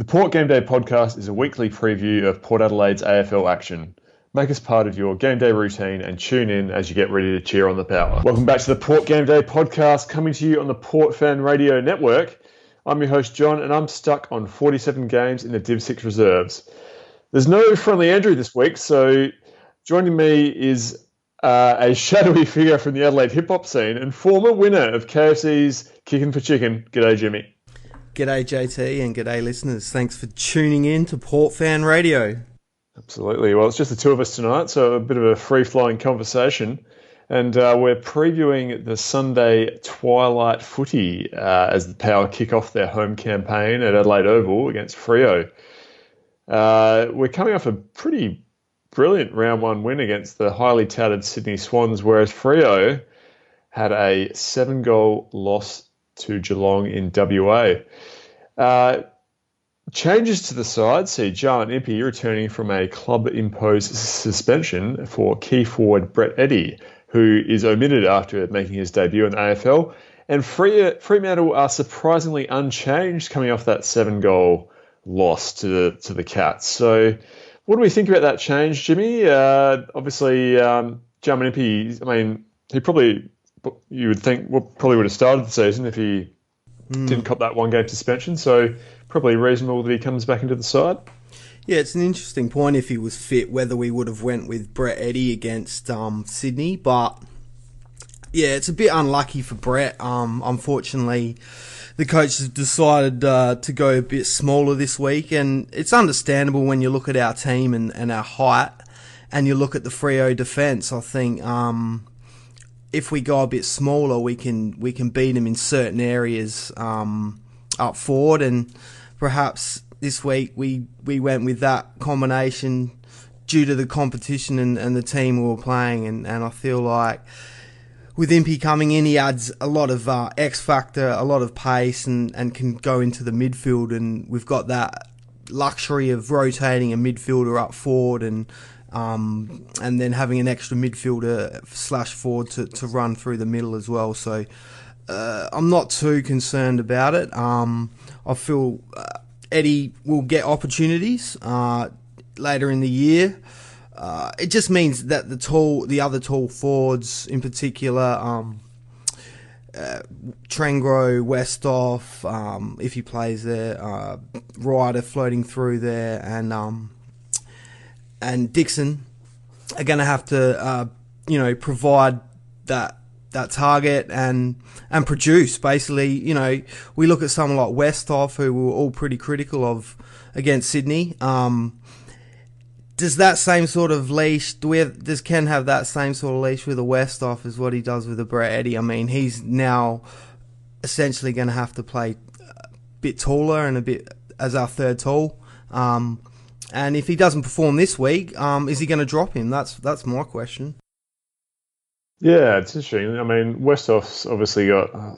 The Port Gameday podcast is a weekly preview of Port Adelaide's AFL action. Make us part of your game day routine and tune in as you get ready to cheer on the power. Welcome back to the Port Gameday podcast, coming to you on the Port Fan Radio Network. I'm your host, John, and I'm stuck on 47 games in the Div 6 reserves. There's no friendly Andrew this week, so joining me is a shadowy figure from the Adelaide hip-hop scene and former winner of KFC's Kickin' for Chicken. G'day, Jimmy. G'day JT and g'day listeners. Thanks for tuning in to Port Fan Radio. Absolutely. Well, it's just the two of us tonight, so a bit of a free-flowing conversation. And we're previewing the Sunday twilight footy as the Power kick off their home campaign at Adelaide Oval against Freo. We're coming off a pretty brilliant round one win against the highly touted Sydney Swans, whereas Freo had a 7-goal loss to Geelong in WA. Changes to the side see Jarman Impey returning from a club-imposed suspension for key forward Brett Eddy, who is omitted after making his debut in the AFL. And Fremantle are surprisingly unchanged coming off that 7-goal loss to the Cats. So what do we think about that change, Jimmy? Obviously, Jarman Impey, I mean, you would think probably would have started the season if he didn't cop that one-game suspension. So probably reasonable that he comes back into the side. Yeah, it's an interesting point if he was fit, whether we would have went with Brett Eddy against Sydney. But yeah, it's a bit unlucky for Brett. Unfortunately, the coach has decided to go a bit smaller this week, and it's understandable when you look at our team and our height, and you look at the Freo defence. I think if we go a bit smaller, we can beat them in certain areas up forward, and perhaps this week we went with that combination due to the competition and the team we were playing, and I feel like with Impey coming in, he adds a lot of X factor, a lot of pace, and can go into the midfield, and we've got that luxury of rotating a midfielder up forward and then having an extra midfielder / forward to run through the middle as well. So I'm not too concerned about it. I feel Eddie will get opportunities later in the year. It just means that the other tall forwards, in particular, Trengro, Westhoff, if he plays there, Ryder floating through there, and Dixon are going to have to, provide that target and produce. Basically, we look at someone like Westhoff, who we were all pretty critical of against Sydney. Does that same sort of leash? Does Ken have that same sort of leash with a Westhoff as what he does with a Brett Eddy? I mean, he's now essentially going to have to play a bit taller and a bit as our third tall. And if he doesn't perform this week, is he going to drop him? That's my question. Yeah, it's interesting. I mean, Westhoff's obviously got, I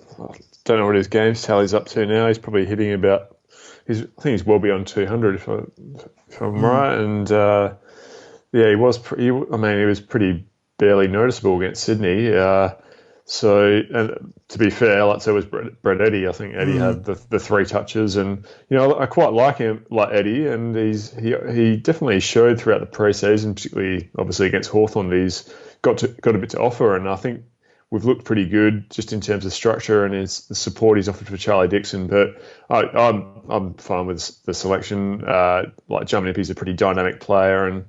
don't know what his games tally's up to now. He's probably hitting about, I think he's well beyond 200 if I'm right. And he was pretty barely noticeable against Sydney. And to be fair, like so was Brett Eddy. I think Eddy had the 3 touches, and I quite like him, like Eddy, and he definitely showed throughout the pre-season, particularly obviously against Hawthorn, that he's got a bit to offer, and I think we've looked pretty good just in terms of structure and the support he's offered for Charlie Dixon. But I'm fine with the selection. Like Jarman Impey's a pretty dynamic player, and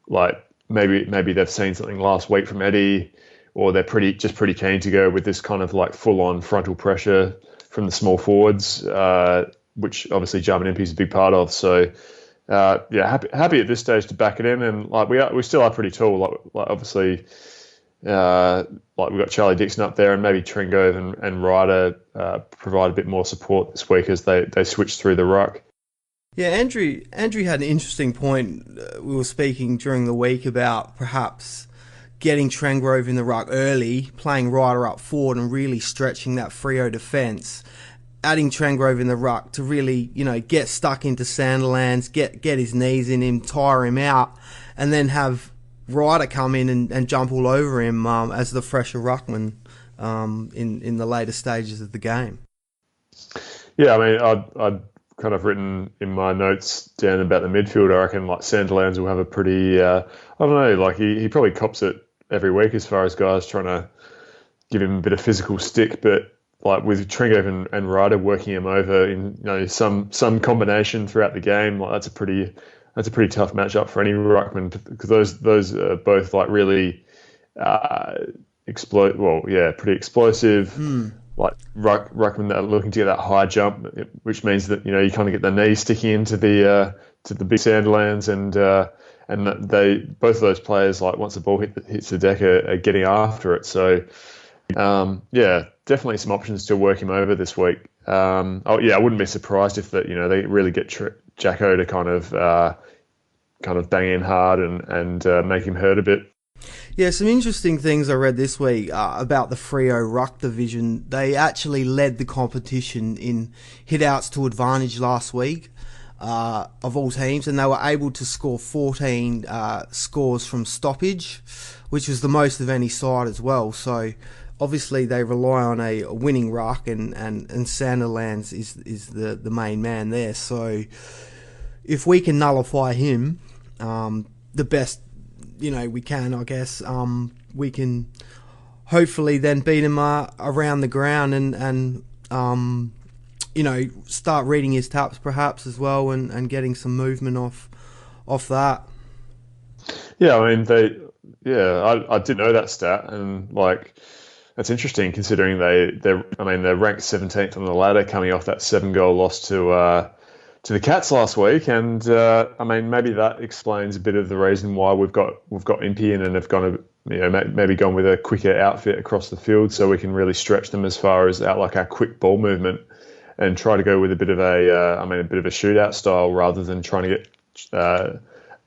like maybe they've seen something last week from Eddy, or they're pretty keen to go with this kind of like full-on frontal pressure from the small forwards, which obviously Jarman Impey's a big part of. So happy at this stage to back it in, and like we still are pretty tall. Like obviously, like we've got Charlie Dixon up there, and maybe Trengove and Ryder provide a bit more support this week as they switch through the ruck. Yeah, Andrew had an interesting point. We were speaking during the week about perhaps getting Trengove in the ruck early, playing Ryder up forward and really stretching that Freo defence, adding Trengove in the ruck to really, get stuck into Sanderlands, get his knees in him, tire him out, and then have Ryder come in and jump all over him as the fresher ruckman in the later stages of the game. Yeah, I mean, I'd kind of written in my notes down about the midfield, I reckon like Sandilands will have a pretty, I don't know, like he probably cops it every week as far as guys trying to give him a bit of physical stick, but like with Tringove and Ryder working him over in some combination throughout the game, like that's a pretty tough matchup for any ruckman, because those are both like really pretty explosive. Like ruckman that are looking to get that high jump, which means that you kind of get the knees sticking into the big Sandilands, and they both of those players, like once the ball hits the deck, are getting after it. So definitely some options to work him over this week. I wouldn't be surprised if that they really get Jacko to kind of bang in hard and make him hurt a bit. Yeah, some interesting things I read this week about the Freo Ruck division. They actually led the competition in hit-outs to advantage last week of all teams, and they were able to score 14 scores from stoppage, which was the most of any side as well. So obviously they rely on a winning ruck, and Sandilands is the main man there. So if we can nullify him, the best we can, I guess, we can hopefully then beat him around the ground and start reading his taps perhaps as well, and getting some movement off that. Yeah, I mean I didn't know that stat, and like that's interesting considering they're ranked 17th on the ladder, coming off that 7-goal loss to the Cats last week, and maybe that explains a bit of the reason why we've got Impey in and have gone maybe gone with a quicker outfit across the field, so we can really stretch them as far as our quick ball movement, and try to go with a bit of a shootout style rather than trying to get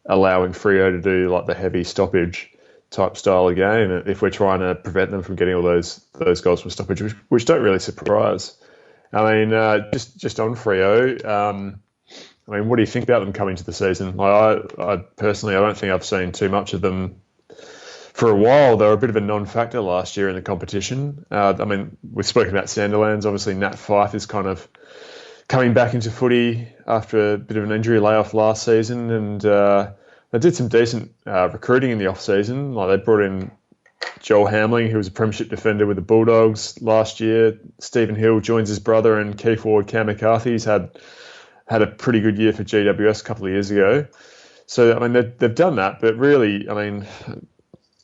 allowing Freo to do like the heavy stoppage type style of game, if we're trying to prevent them from getting all those goals from stoppage, which don't really surprise. I mean, just on Freo. What do you think about them coming to the season? I personally, I don't think I've seen too much of them for a while. They were a bit of a non-factor last year in the competition. We've spoken about Sandilands. Obviously, Nat Fyfe is kind of coming back into footy after a bit of an injury layoff last season, and they did some decent recruiting in the off-season. Like they brought in Joel Hamling, who was a premiership defender with the Bulldogs last year. Stephen Hill joins his brother, and key forward Cam McCarthy's had a pretty good year for GWS a couple of years ago. So they've done that, but really,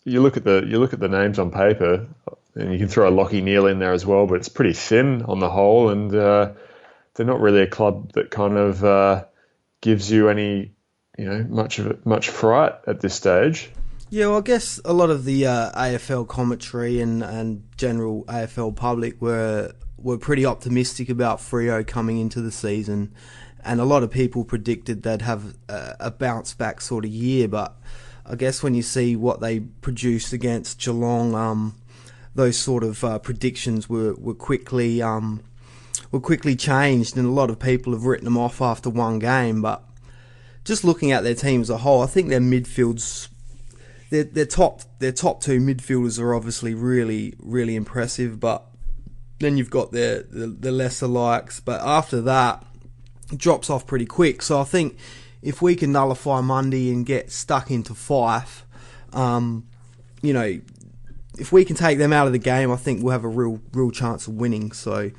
you look at the names on paper, and you can throw a Lockie Neal in there as well, but it's pretty thin on the whole, and they're not really a club that kind of gives you any much fright at this stage. Yeah, well, I guess a lot of the AFL commentary and general AFL public were pretty optimistic about Freo coming into the season, and a lot of people predicted they'd have a bounce back sort of year. But I guess when you see what they produced against Geelong, those sort of predictions were quickly changed, and a lot of people have written them off after one game. But just looking at their team as a whole, I think their midfield's their top two midfielders are obviously really, really impressive, but then you've got the lesser likes. But after that, it drops off pretty quick. So I think if we can nullify Mundy and get stuck into Fyfe, if we can take them out of the game, I think we'll have a real chance of winning. So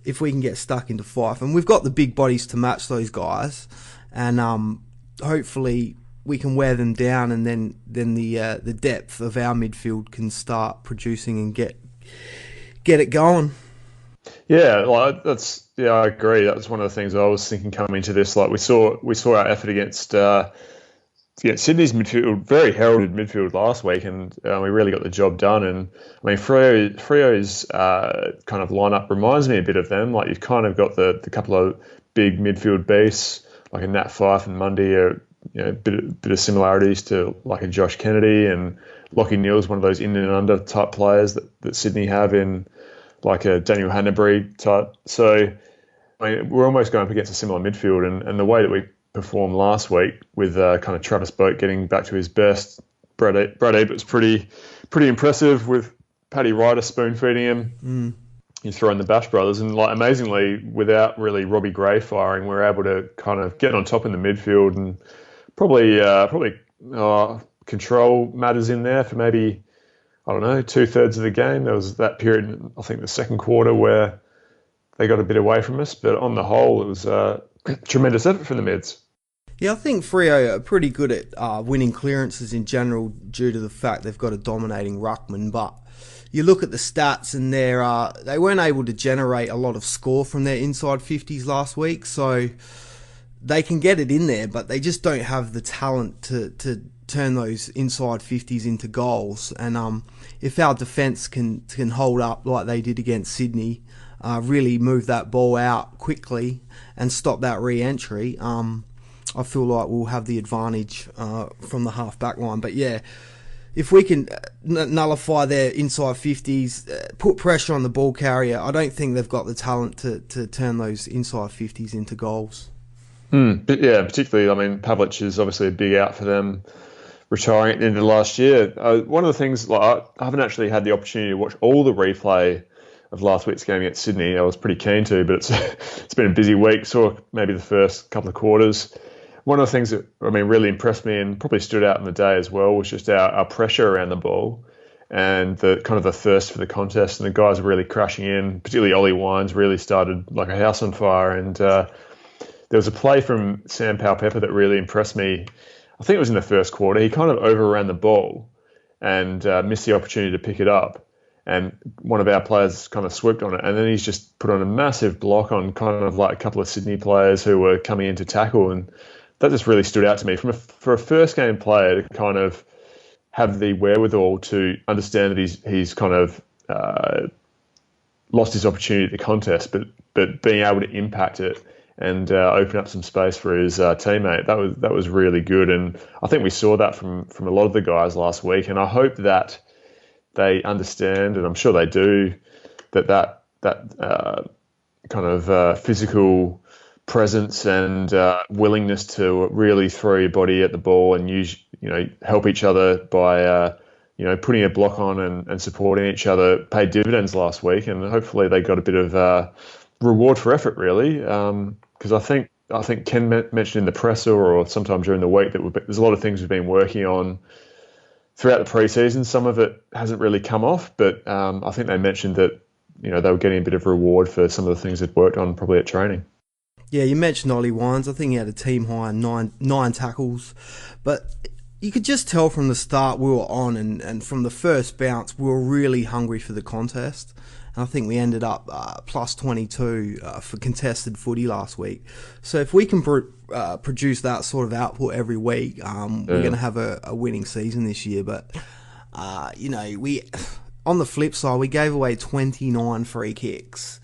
if we can get stuck into Fyfe, and we've got the big bodies to match those guys, and hopefully we can wear them down, and then the depth of our midfield can start producing and get it going. Yeah, I agree. That was one of the things I was thinking coming into this. Like we saw our effort against Sydney's midfield, very heralded midfield last week, and we really got the job done. And Freo's kind of lineup reminds me a bit of them. Like you've kind of got the couple of big midfield beasts like a Nat Fyfe and Mundy are bit of similarities to like a Josh Kennedy, and Lockie Neal's one of those in and under type players that Sydney have in like a Daniel Hanbury type. So we're almost going up against a similar midfield, and the way that we performed last week with kind of Travis Boak getting back to his best, Brad Ebert's pretty impressive with Paddy Ryder spoon feeding him. you throw in the Bash brothers, and like amazingly, without really Robbie Gray firing, we're able to kind of get on top in the midfield and probably control matters in there for maybe, I don't know, 2/3 of the game. There was that period, I think the second quarter, where they got a bit away from us, but on the whole, it was a tremendous effort from the mids. Yeah, I think Freo are pretty good at winning clearances in general due to the fact they've got a dominating ruckman, but you look at the stats and they weren't able to generate a lot of score from their inside 50s last week, so they can get it in there, but they just don't have the talent to turn those inside 50s into goals. And if our defence can hold up like they did against Sydney, really move that ball out quickly and stop that re-entry, I feel like we'll have the advantage from the half-back line. But yeah, if we can nullify their inside 50s, put pressure on the ball carrier, I don't think they've got the talent to turn those inside 50s into goals. But yeah, particularly, I mean, Pavlich is obviously a big out for them, retiring at the end of last year. One of the things, like, I haven't actually had the opportunity to watch all the replay of last week's game against Sydney. I was pretty keen to, but it's been a busy week. Saw maybe the first couple of quarters. One of the things that, I mean, really impressed me and probably stood out in the day as well was just our pressure around the ball and the kind of the thirst for the contest. And the guys were really crashing in, particularly Ollie Wines really started like a house on fire. And there was a play from Sam Powell-Pepper that really impressed me. I think it was in the first quarter. He kind of overran the ball and missed the opportunity to pick it up. And one of our players kind of swooped on it. And then he's just put on a massive block on kind of like a couple of Sydney players who were coming in to tackle. And that just really stood out to me. For a first game player to kind of have the wherewithal to understand that he's kind of lost his opportunity at the contest, but being able to impact it and open up some space for his teammate, that was really good. And I think we saw that from a lot of the guys last week. And I hope that they understand, and I'm sure they do, that kind of physical presence and willingness to really throw your body at the ball and help each other by putting a block on and supporting each other paid dividends last week. And hopefully they got a bit of reward for effort, really, because I think Ken mentioned in the presser or sometime during the week that there's a lot of things we've been working on throughout the preseason. Some of it hasn't really come off, but I think they mentioned that they were getting a bit of reward for some of the things they'd worked on probably at training. Yeah, you mentioned Ollie Wines. I think he had a team high nine tackles, but you could just tell from the start we were on, and from the first bounce we were really hungry for the contest. And I think we ended up plus 22 for contested footy last week. So if we can produce that sort of output every week, we're going to have a winning season this year. But we on the flip side, we gave away 29 free kicks,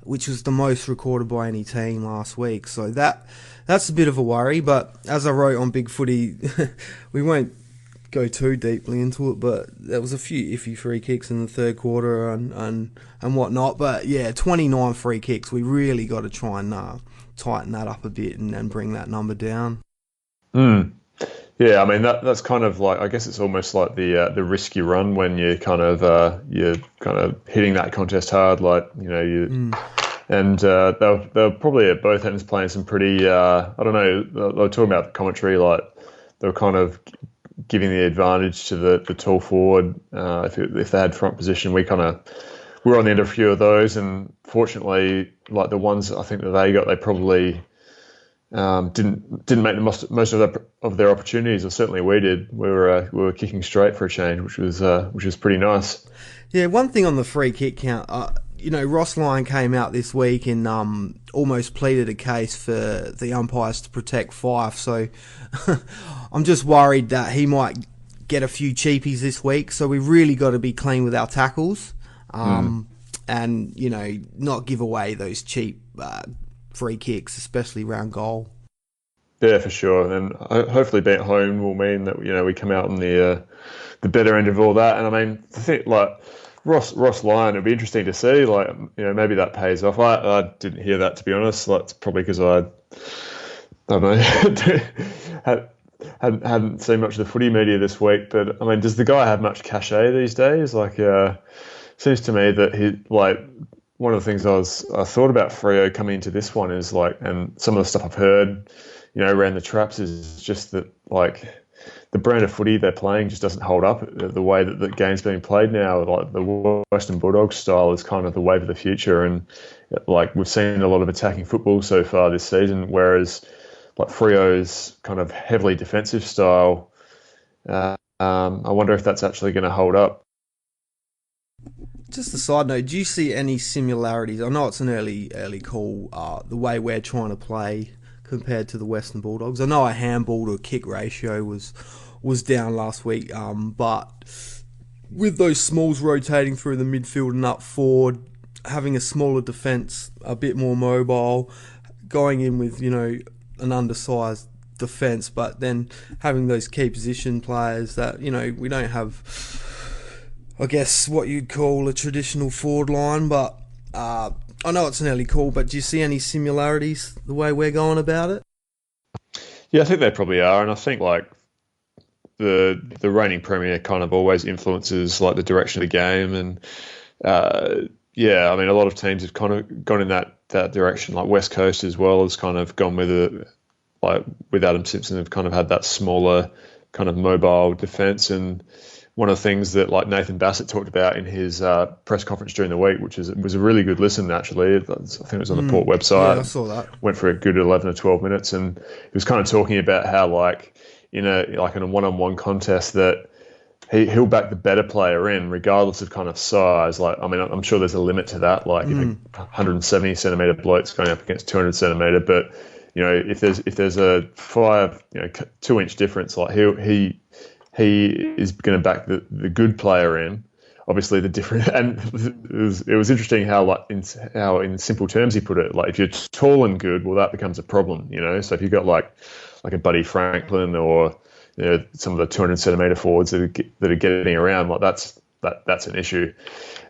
which was the most recorded by any team last week. So that's a bit of a worry. But as I wrote on Big Footy, we won't go too deeply into it, but there was a few iffy free kicks in the third quarter and whatnot. But yeah, 29 free kicks. We really got to try and tighten that up a bit and bring that number down. Yeah, I mean that's kind of like, I guess it's almost like the risk you run when you're kind of hitting that contest hard, like And they're probably at both ends playing some pretty, I don't know, they were talking about the commentary, like they were kind of giving the advantage to the tall forward. If they had front position, we were on the end of a few of those, and fortunately, like the ones I think that they got, they probably didn't make the most of their opportunities, or certainly we did. We were kicking straight for a change, which was pretty nice. Yeah, one thing on the free kick count. Ross Lyon came out this week and almost pleaded a case for the umpires to protect Fife. So I'm just worried that he might get a few cheapies this week. So we really got to be clean with our tackles and, not give away those cheap free kicks, especially around goal. Yeah, for sure. And hopefully being at home will mean that, we come out on the better end of all that. And I mean, the thing, like, Ross Lyon, it'd be interesting to see, like, maybe that pays off. I didn't hear that, to be honest. Like, it's probably because I don't know, hadn't seen much of the footy media this week. But I mean, does the guy have much cachet these days? Like, seems to me that he, like, one of the things I thought about Freo coming into this one is like, and some of the stuff I've heard, around the traps is just that like the brand of footy they're playing just doesn't hold up the way that the game's being played now. Like the Western Bulldogs style is kind of the wave of the future, and like we've seen a lot of attacking football so far this season, whereas like Freo's kind of heavily defensive style. I wonder if that's actually going to hold up. Just a side note, do you see any similarities? I know it's an early call, the way we're trying to play compared to the Western Bulldogs. I know our handball to kick ratio was down last week, but with those smalls rotating through the midfield and up forward, having a smaller defence, a bit more mobile, going in with, an undersized defence, but then having those key position players that, we don't have, I guess, what you'd call a traditional forward line, but I know it's an early call, but do you see any similarities the way we're going about it? Yeah, I think they probably are, and I think like the reigning premier kind of always influences like the direction of the game, and yeah, I mean a lot of teams have kind of gone in that direction. Like West Coast as well has kind of gone with it, like with Adam Simpson have kind of had that smaller kind of mobile defence. And one of the things that like Nathan Bassett talked about in his press conference during the week, which was a really good listen actually. I think it was on the Port website. Yeah, I saw that. Went for a good 11 or 12 minutes, and he was kind of talking about how like in a one-on-one contest that he'll back the better player in regardless of kind of size. Like, I mean, I'm sure there's a limit to that. Like, if a 170 centimeter bloke's going up against 200 centimeter, but if there's a 2 inch difference, like he is going to back the good player in. Obviously, the different, and it was interesting how in simple terms he put it. Like, if you're tall and good, well, that becomes a problem. So if you've got like a Buddy Franklin or some of the 200 centimeter forwards that are getting around, like that's an issue.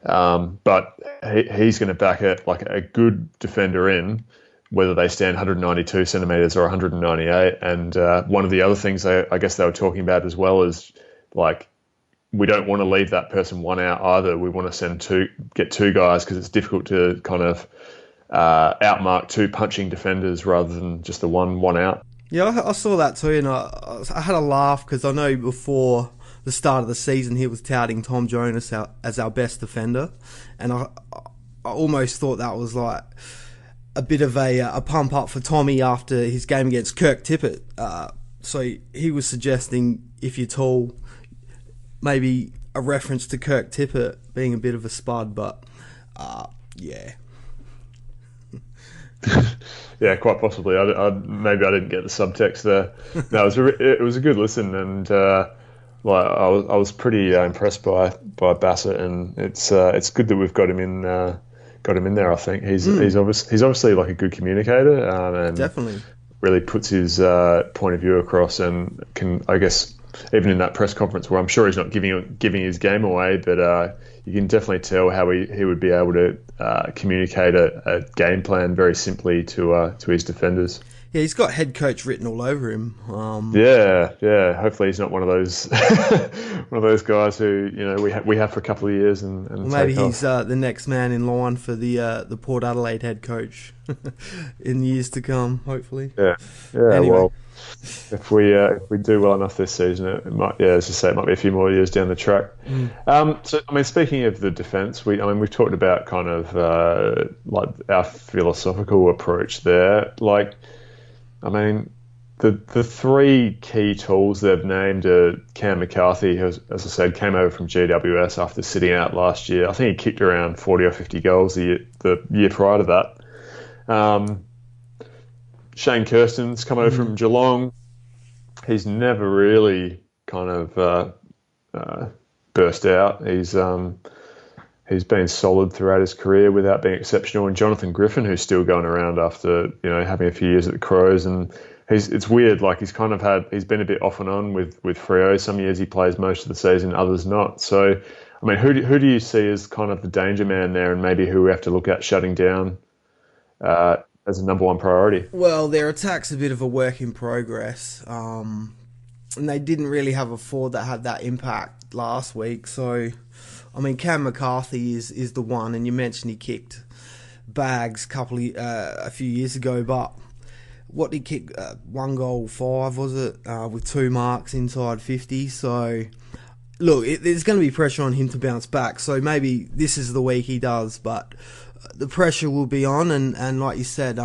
But he's going to back it like a good defender in, whether they stand 192 centimeters or 198. And one of the other things I guess they were talking about as well is like, we don't want to leave that person one out either. We want to get two guys, because it's difficult to kind of outmark two punching defenders rather than just the one out. Yeah, I saw that too, and I had a laugh because I know before the start of the season he was touting Tom Jonas as our best defender, and I almost thought that was like a bit of a pump up for Tommy after his game against Kirk Tippett. So he was suggesting if you're tall, maybe a reference to Kirk Tippett being a bit of a spud, but yeah. Yeah, quite possibly. Maybe I didn't get the subtext there. No, it was a good listen, and like I was pretty impressed by Bassett, and it's good that we've got him in there. I think he's obviously like a good communicator, and definitely really puts his point of view across, and can, I guess, even in that press conference where I'm sure he's not giving his game away, but you can definitely tell how he would be able to communicate a game plan very simply to his defenders. Yeah, he's got head coach written all over him. Yeah. Hopefully he's not one of those guys who we have for a couple of years and well, maybe he's the next man in line for the Port Adelaide head coach in years to come. Hopefully. Yeah. Anyway. Well, if we do well enough this season, it might, as you say, it might be a few more years down the track. So, I mean, speaking of the defence, we've talked about kind of like our philosophical approach there. Like, I mean, the three key tools they've named are Cam McCarthy, who, as I said, came over from GWS after sitting out last year. I think he kicked around 40 or 50 goals the year prior to that. Shane Kirsten's come over from Geelong. He's never really kind of burst out. He's been solid throughout his career without being exceptional. And Jonathan Griffin, who's still going around after having a few years at the Crows, and it's weird. Like he's been a bit off and on with Freo. Some years he plays most of the season, others not. So, I mean, who do you see as kind of the danger man there, and maybe who we have to look at shutting down as a number one priority? Well, their attack's a bit of a work in progress, and they didn't really have a forward that had that impact last week. So, I mean, Cam McCarthy is the one, and you mentioned he kicked bags a few years ago, but what did he kick? 1 goal, 5 was it? With 2 marks inside 50. So look, there's going to be pressure on him to bounce back. So maybe this is the week he does, but the pressure will be on. And like you said,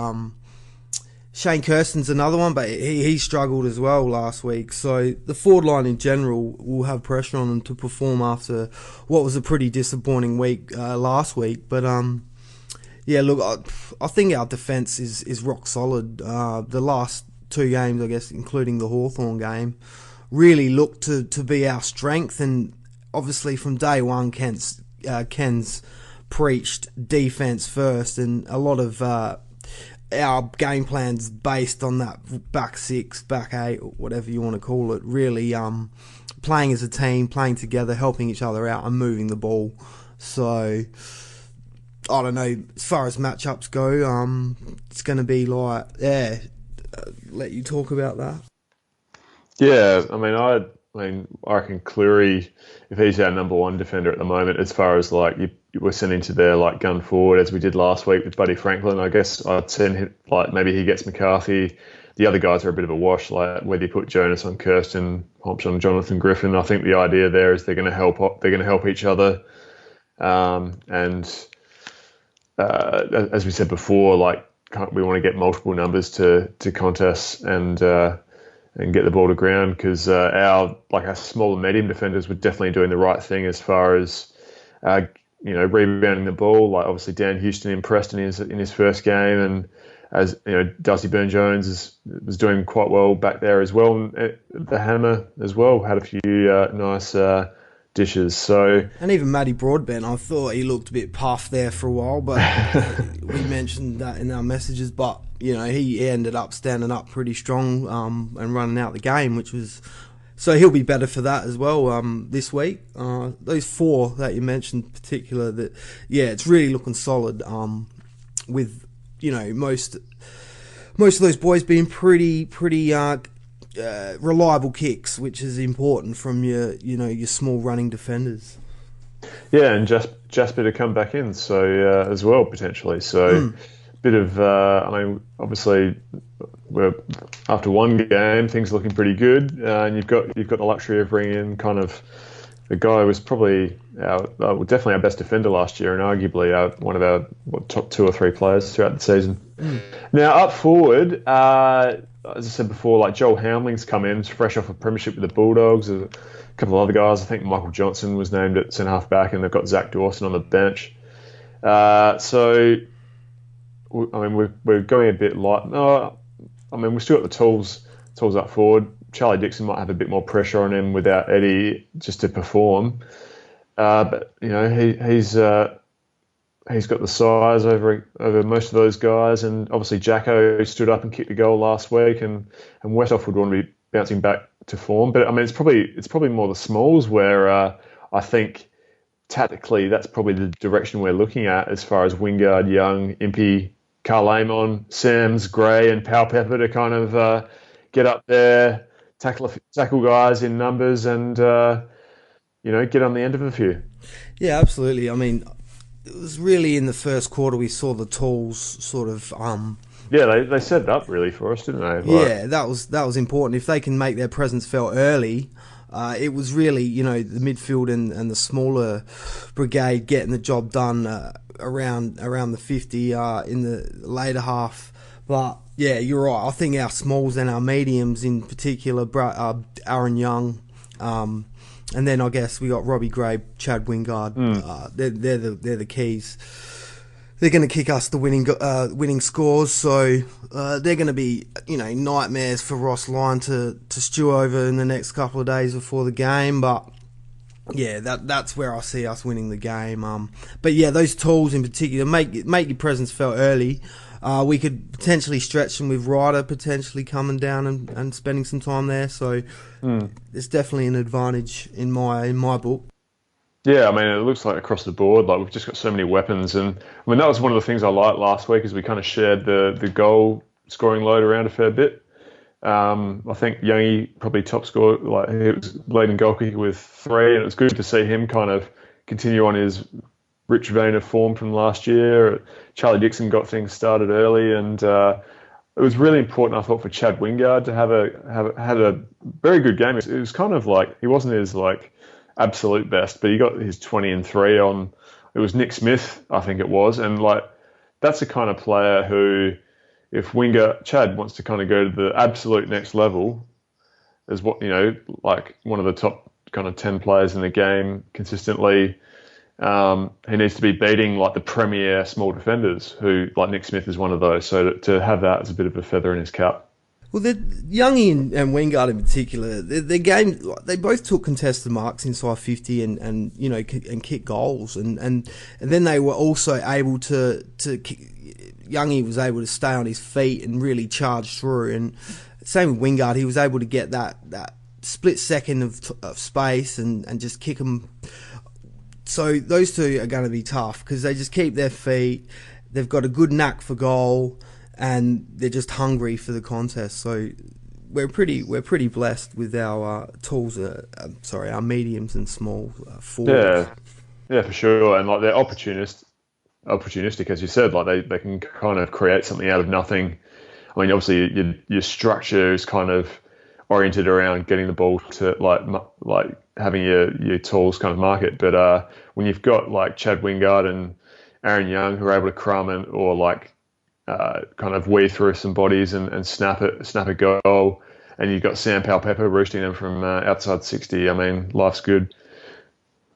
Shane Kirsten's another one, but he struggled as well last week. So the forward line in general will have pressure on them to perform after what was a pretty disappointing week last week. But yeah, look, I think our defence is rock solid. The last 2 games, I guess, including the Hawthorn game, really looked to be our strength. And obviously from day one, Ken's preached defence first, and a lot of our game plan's based on that back 6, back 8, or whatever you want to call it, really playing as a team, playing together, helping each other out and moving the ball. So I don't know, as far as matchups go, it's going to be like, let you talk about that. Yeah, I reckon Cleary, if he's our number one defender at the moment, as far as like we're sending to their like gun forward as we did last week with Buddy Franklin, I guess I'd send him, like maybe he gets McCarthy. The other guys are a bit of a wash, like whether you put Jonas on Kirsten, Hops on Jonathan Griffin. I think the idea there is they're going to help each other, and as we said before, like we want to get multiple numbers to contests and get the ball to ground, because our small and medium defenders were definitely doing the right thing as far as rebounding the ball. Like obviously Dan Houston impressed in his first game, and as you know, Darcy Byrne-Jones was doing quite well back there as well. And the Hammer as well had a few nice dishes. So, and even Matty Broadbent, I thought he looked a bit puffed there for a while, but we mentioned that in our messages. But you know, he ended up standing up pretty strong and running out the game, which was, so he'll be better for that as well this week. Those 4 that you mentioned in particular, that it's really looking solid. With most of those boys being pretty reliable kicks, which is important from your small running defenders. Yeah, and Jasper to come back in, so as well potentially. So bit of obviously we're after one game, things are looking pretty good, and you've got the luxury of bringing in kind of the guy who was probably definitely our best defender last year, and arguably one of our top 2 or 3 players throughout the season. Now up forward, as I said before, like Joel Hamling's come in, fresh off a premiership with the Bulldogs. There's a couple of other guys. I think Michael Johnson was named at centre half back, and they've got Zach Dawson on the bench. So we're going a bit light. No, we've still got the tools up forward. Charlie Dixon might have a bit more pressure on him without Eddie just to perform. But he's got the size over most of those guys, and obviously Jacko stood up and kicked a goal last week, and Westhoff would want to be bouncing back to form. But it's probably more the smalls where I think tactically that's probably the direction we're looking at as far as Wingard, Young, Impey, Carl Amon, Sams, Gray, and Powell-Pepper to kind of get up there, tackle guys in numbers, and get on the end of a few. Yeah, absolutely. It was really in the first quarter we saw the tools sort of. They set it up really for us, didn't they? Yeah, that was important. If they can make their presence felt early, it was really the midfield and the smaller brigade getting the job done around the 50 in the later half. But yeah, you're right. I think our smalls and our mediums in particular, Aaron Young. And then I guess we got Robbie Gray, Chad Wingard. They're the keys. They're going to kick us the winning scores. So they're going to be nightmares for Ross Lyon to stew over in the next couple of days before the game. But yeah, that's where I see us winning the game. But yeah, those tools in particular make your presence felt early. We could potentially stretch them with Ryder potentially coming down and spending some time there. So it's definitely an advantage in my book. Yeah, it looks like across the board, like we've just got so many weapons. And that was one of the things I liked last week, is we kind of shared the goal scoring load around a fair bit. I think Youngie probably top scorer, like he was leading goal kicker with 3, and it was good to see him kind of continue on his rich vein of form from last year. Charlie Dixon got things started early, and it was really important, I thought, for Chad Wingard to had a very good game. It was kind of like he wasn't his like absolute best, but he got his 20 and 3 on. It was Nick Smith, I think it was, and like that's the kind of player who, if Chad wants to kind of go to the absolute next level, as what like one of the top kind of 10 players in the game consistently. He needs to be beating like the premier small defenders, who like Nick Smith is one of those. So to have that is a bit of a feather in his cap. Well, Youngie and Wingard in particular, their game, they both took contested marks inside 50 and kick goals, and then they were also able to Youngie was able to stay on his feet and really charge through, and same with Wingard, he was able to get that split second of space and just kick them. So those two are going to be tough because they just keep their feet. They've got a good knack for goal, and they're just hungry for the contest. So we're pretty blessed with our tools. Our mediums and small forwards. Yeah, for sure. And like they're opportunistic, as you said. Like they can kind of create something out of nothing. I mean, obviously your structure is kind of oriented around getting the ball to like having your tools kind of market. But when you've got like Chad Wingard and Aaron Young who are able to crumb or like kind of weave through some bodies and snap a goal, and you've got Sam Powell-Pepper roosting them from outside 60. I mean, life's good.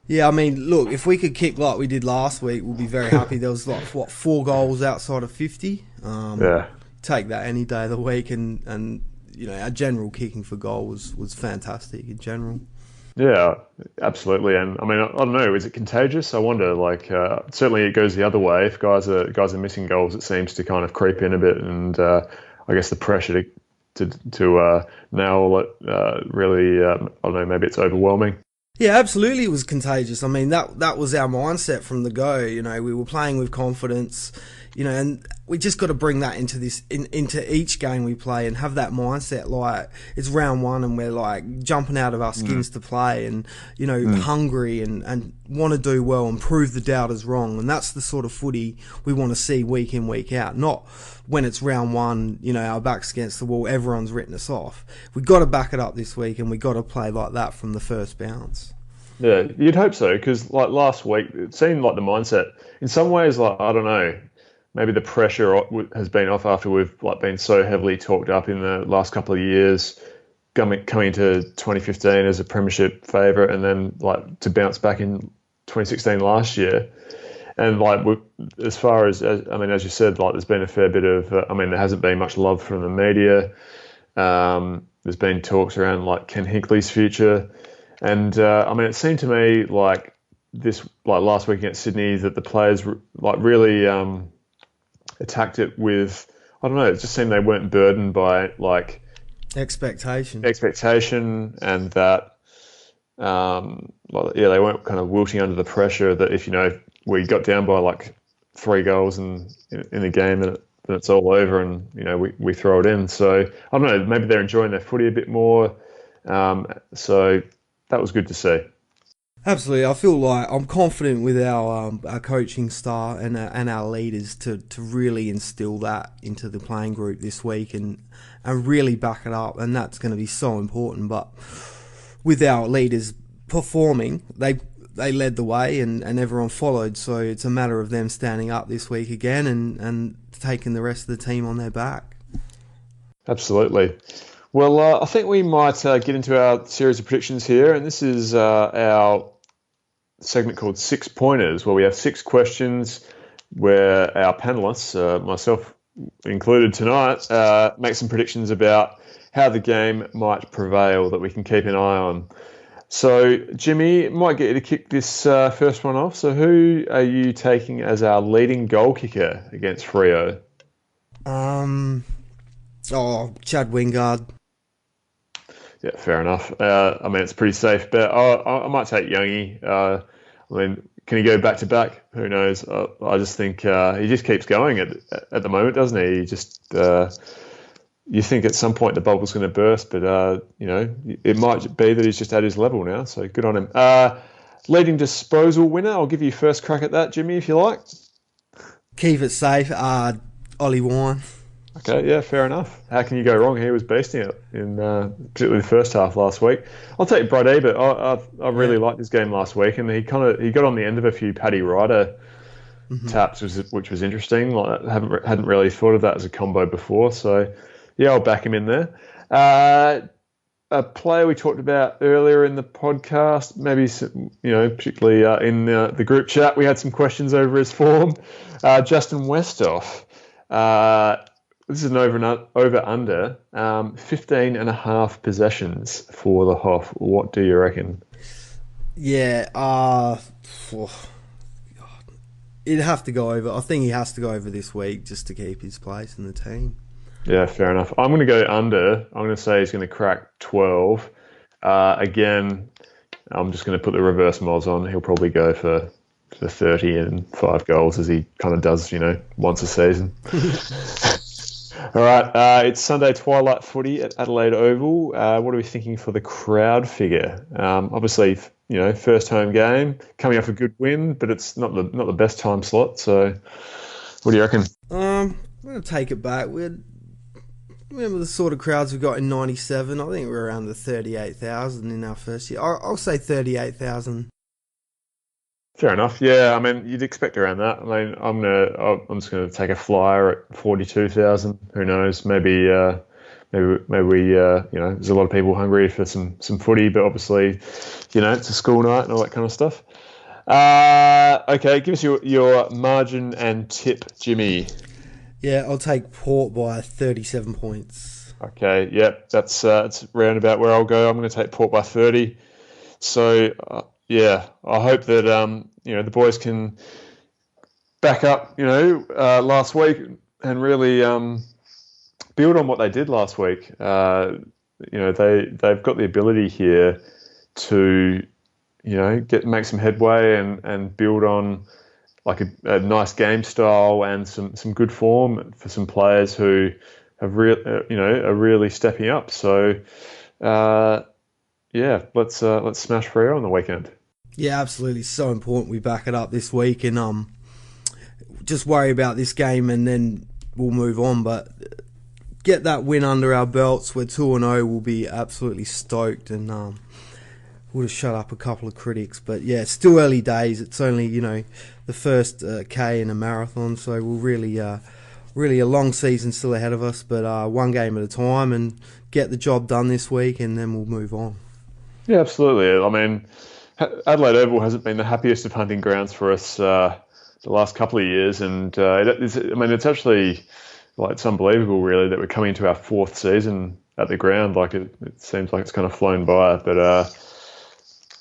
Yeah, I mean, look, if we could kick like we did last week, we'll be very happy. There was like 4 goals outside of 50. Take that any day of the week, and our general kicking for goal was fantastic in general. Yeah, absolutely. And I mean, I don't know, is it contagious? I wonder. Like, certainly it goes the other way. If guys are missing goals, it seems to kind of creep in a bit, and I guess the pressure to nail it really, I don't know, maybe it's overwhelming. Yeah, absolutely, it was contagious. I mean, that was our mindset from the go. We were playing with confidence. And we just got to bring that into each game we play and have that mindset like it's round one and we're like jumping out of our skins to play and, hungry and want to do well and prove the doubters wrong. And that's the sort of footy we want to see week in, week out. Not when it's round one, our back's against the wall, everyone's written us off. We've got to back it up this week and we've got to play like that from the first bounce. Yeah, you'd hope so, because like last week, it seemed like the mindset, in some ways, like, I don't know, maybe the pressure has been off after we've like been so heavily talked up in the last couple of years, coming into 2015 as a premiership favourite, and then like to bounce back in 2016 last year. And like as far as as you said, like there's been a fair bit of, there hasn't been much love from the media. There's been talks around like Ken Hinkley's future, and it seemed to me like last week against Sydney that the players like really attacked it with, I don't know, it just seemed they weren't burdened by like expectation, and that they weren't kind of wilting under the pressure that if we got down by like 3 goals in the game and then it's all over and we throw it in. So I don't know, maybe they're enjoying their footy a bit more. So that was good to see. Absolutely, I feel like I'm confident with our coaching staff and our leaders to really instill that into the playing group this week and really back it up, and that's going to be so important. But with our leaders performing, they led the way and everyone followed, so it's a matter of them standing up this week again and taking the rest of the team on their back. Absolutely. Well, I think we might get into our series of predictions here, and this is our segment called 6 Pointers, where we have 6 questions where our panelists, myself included tonight, make some predictions about how the game might prevail that we can keep an eye on. So, Jimmy, might get you to kick this first one off. So who are you taking as our leading goal kicker against Freo? Chad Wingard. Yeah, fair enough. It's pretty safe bet. I might take Youngie. Can he go back to back? Who knows? I just think he just keeps going at the moment, doesn't he? He just you think at some point the bubble's going to burst, but it might be that he's just at his level now. So good on him. Leading disposal winner, I'll give you first crack at that, Jimmy, if you like. Keep it safe. Ollie Wine. Okay, yeah, fair enough. How can you go wrong? He was beasting it in particularly the first half last week. I'll take Brad Ebert. I really liked his game last week, and he got on the end of a few Paddy Ryder taps, which was interesting. Like, hadn't really thought of that as a combo before, so yeah, I'll back him in there. A player we talked about earlier in the podcast, maybe particularly in the group chat, we had some questions over his form. Justin Westhoff. This is an over-under, 15 and a half possessions for the Hoff. What do you reckon? Yeah, it'd have to go over. I think he has to go over this week just to keep his place in the team. Yeah, fair enough. I'm going to go under. I'm going to say he's going to crack 12. Again, I'm just going to put the reverse mods on. He'll probably go for 30 and 5 goals, as he kind of does, once a season. All right, it's Sunday twilight footy at Adelaide Oval. What are we thinking for the crowd figure? Obviously, first home game, coming off a good win, but it's not the best time slot. So, what do you reckon? I'm going to take it back. Remember the sort of crowds we got in '97? I think we're around the 38,000 in our first year. I'll say 38,000. Fair enough. Yeah, I mean, you'd expect around that. I mean, I'm just going to take a flyer at 42,000. Who knows? Maybe there's a lot of people hungry for some footy, but obviously, it's a school night and all that kind of stuff. Okay, give us your margin and tip, Jimmy. Yeah, I'll take Port by 37 points. Okay, yep, that's round about where I'll go. I'm going to take Port by 30. So. Yeah, I hope that the boys can back up last week and really build on what they did last week. They've got the ability here to make some headway and build on like a nice game style and some good form for some players who have are really stepping up. So. Yeah, let's smash Freo on the weekend. Yeah, absolutely. It's so important we back it up this week and just worry about this game and then we'll move on. But get that win under our belts. We're 2-0. We'll be absolutely stoked and would have shut up a couple of critics. But yeah, it's still early days. It's only the first K in a marathon, so we'll really a long season still ahead of us. But one game at a time and get the job done this week, and then we'll move on. Yeah, absolutely. I mean, Adelaide Oval hasn't been the happiest of hunting grounds for us the last couple of years, and it's actually it's unbelievable, really, that we're coming into our 4th season at the ground. Like it seems like it's kind of flown by, but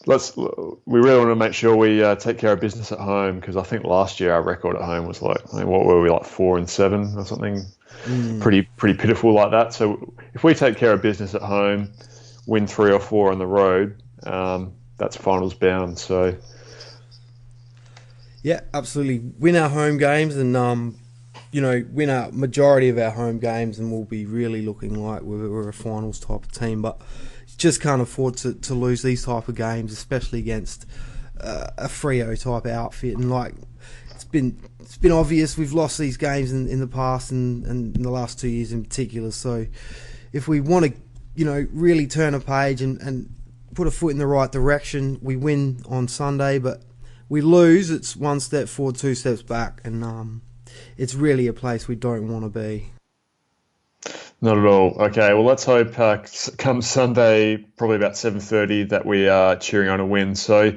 we really want to make sure we take care of business at home, because I think last year our record at home was what were we, 4-7 or something, pretty pitiful like that. So if we take care of business at home, win 3 or 4 on the road, that's finals bound. So yeah, absolutely, win our home games and win our majority of our home games, and we'll be really looking like we're a finals type of team. But just can't afford to lose these type of games, especially against a Freo type outfit. And it's been obvious we've lost these games in the past and in the last 2 years in particular. So if we want to really turn a page and put a foot in the right direction, we win on Sunday, but we lose, it's 1 step forward, 2 steps back, and it's really a place we don't want to be. Not at all. Okay, well, let's hope come Sunday, probably about 7:30, that we are cheering on a win. So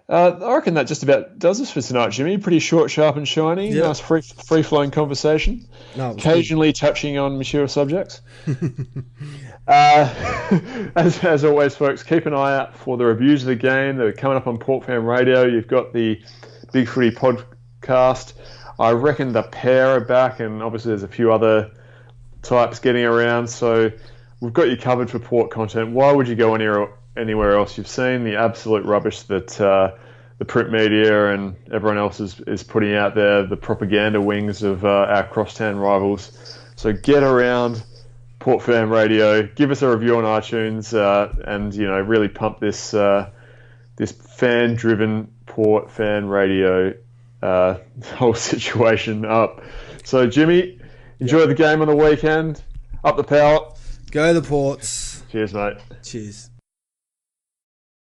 I reckon that just about does us for tonight, Jimmy. Pretty short, sharp and shiny. Yep. Nice free-flowing conversation. No, occasionally touching on mature subjects. As always, folks, keep an eye out for the reviews of the game that are coming up on Port Fam Radio. You've got the Big Footy podcast. I reckon the pair are back, and obviously there's a few other types getting around. So we've got you covered for Port content. Why would you go anywhere else? You've seen the absolute rubbish that the print media and everyone else is putting out there, the propaganda wings of our crosstown rivals. So get around Port Fam Radio, give us a review on iTunes, and really pump this this fan-driven Port fan radio whole situation up. So, Jimmy, enjoy the game on the weekend. Up the power. Go the Ports. Cheers, mate. Cheers.